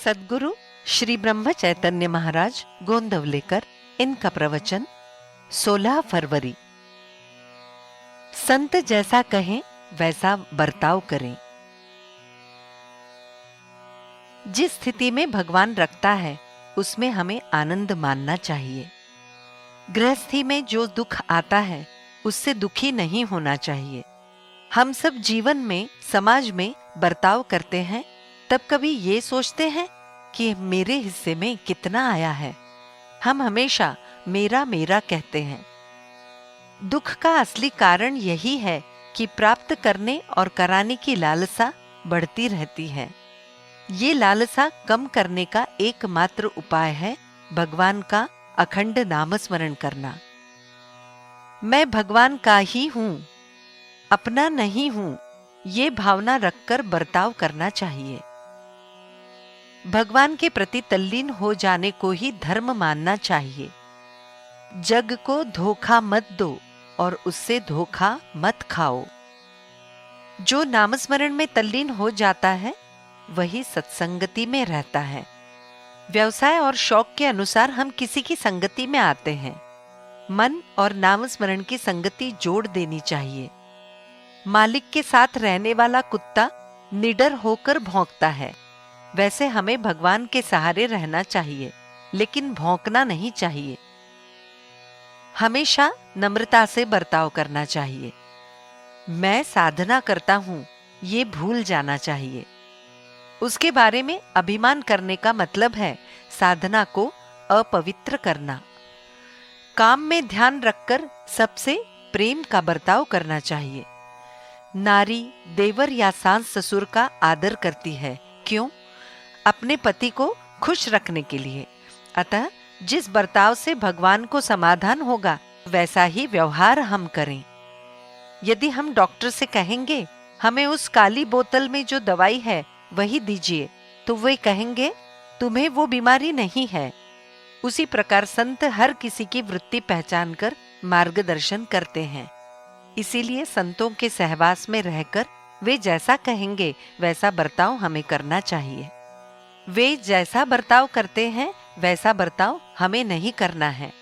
सद्गुरु श्री ब्रह्म चैतन्य महाराज गोंदवलेकर, इनका प्रवचन 16 फरवरी। संत जैसा कहें वैसा बर्ताव करें। जिस स्थिति में भगवान रखता है उसमें हमें आनंद मानना चाहिए। गृहस्थी में जो दुख आता है उससे दुखी नहीं होना चाहिए। हम सब जीवन में, समाज में बर्ताव करते हैं, तब कभी ये सोचते हैं कि मेरे हिस्से में कितना आया है। हम हमेशा मेरा मेरा कहते हैं। दुख का असली कारण यही है कि प्राप्त करने और कराने की लालसा बढ़ती रहती है। ये लालसा कम करने का एकमात्र उपाय है भगवान का अखंड नामस्मरण करना। मैं भगवान का ही हूं, अपना नहीं हूं, ये भावना रखकर बर्ताव करना चाहिए। भगवान के प्रति तल्लीन हो जाने को ही धर्म मानना चाहिए। जग को धोखा मत दो और उससे धोखा मत खाओ। जो नामस्मरण में तल्लीन हो जाता है वही सत्संगति में रहता है। व्यवसाय और शौक के अनुसार हम किसी की संगति में आते हैं। मन और नामस्मरण की संगति जोड़ देनी चाहिए। मालिक के साथ रहने वाला कुत्ता निडर होकर भौंकता है, वैसे हमें भगवान के सहारे रहना चाहिए, लेकिन भौंकना नहीं चाहिए। हमेशा नम्रता से बर्ताव करना चाहिए। मैं साधना करता हूं, ये भूल जाना चाहिए। उसके बारे में अभिमान करने का मतलब है साधना को अपवित्र करना। काम में ध्यान रखकर सबसे प्रेम का बर्ताव करना चाहिए। नारी देवर या सास ससुर का आदर करती है, क्यों? अपने पति को खुश रखने के लिए। अतः जिस बर्ताव से भगवान को समाधान होगा वैसा ही व्यवहार हम करें। यदि हम डॉक्टर से कहेंगे हमें उस काली बोतल में जो दवाई है वही दीजिए, तो वे कहेंगे तुम्हें वो बीमारी नहीं है। उसी प्रकार संत हर किसी की वृत्ति पहचान कर मार्गदर्शन करते हैं। इसीलिए संतों के सहवास में रहकर वे जैसा कहेंगे वैसा बर्ताव हमें करना चाहिए। वे जैसा बर्ताव करते हैं वैसा बर्ताव हमें नहीं करना है।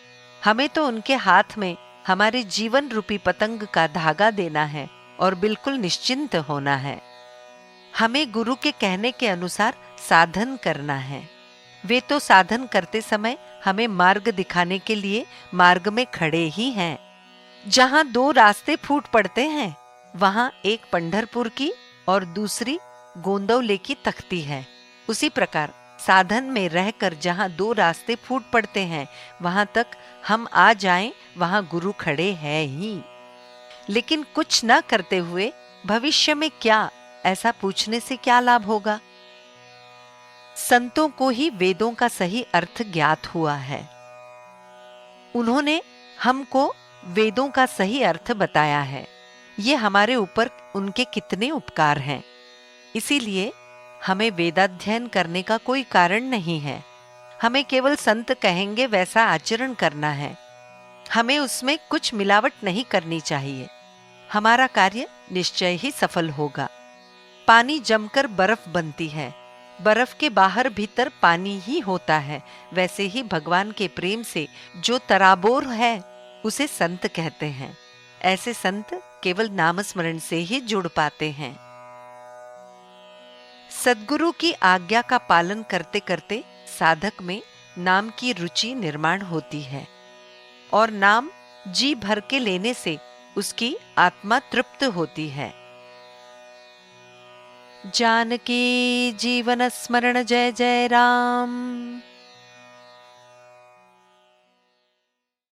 हमें तो उनके हाथ में हमारे जीवन रूपी पतंग का धागा देना है और बिल्कुल निश्चिंत होना है। हमें गुरु के कहने के अनुसार साधन करना है। वे तो साधन करते समय हमें मार्ग दिखाने के लिए मार्ग में खड़े ही हैं। जहां दो रास्ते फूट पड़ते हैं वहां एक पंढरपुर की और दूसरी गोंदवले की तख्ती है। उसी प्रकार साधन में रहकर जहां दो रास्ते फूट पड़ते हैं वहां तक हम आ जाएं, वहां गुरु खड़े हैं ही। लेकिन कुछ न करते हुए भविष्य में क्या, ऐसा पूछने से क्या लाभ होगा? संतों को ही वेदों का सही अर्थ ज्ञात हुआ है। उन्होंने हमको वेदों का सही अर्थ बताया है। ये हमारे ऊपर उनके कितने उपकार हैं। इसीलिए हमें वेदाध्ययन करने का कोई कारण नहीं है। हमें केवल संत कहेंगे वैसा आचरण करना है। हमें उसमें कुछ मिलावट नहीं करनी चाहिए। हमारा कार्य निश्चय ही सफल होगा। पानी जमकर बर्फ बनती है, बर्फ के बाहर भीतर पानी ही होता है। वैसे ही भगवान के प्रेम से जो तराबोर है उसे संत कहते हैं। ऐसे संत केवल नामस्मरण से ही जुड़ पाते हैं। सद्गुरु की आज्ञा का पालन करते करते साधक में नाम की रुचि निर्माण होती है और नाम जी भर के लेने से उसकी आत्मा तृप्त होती है। जानकी जीवन स्मरण जय जय राम।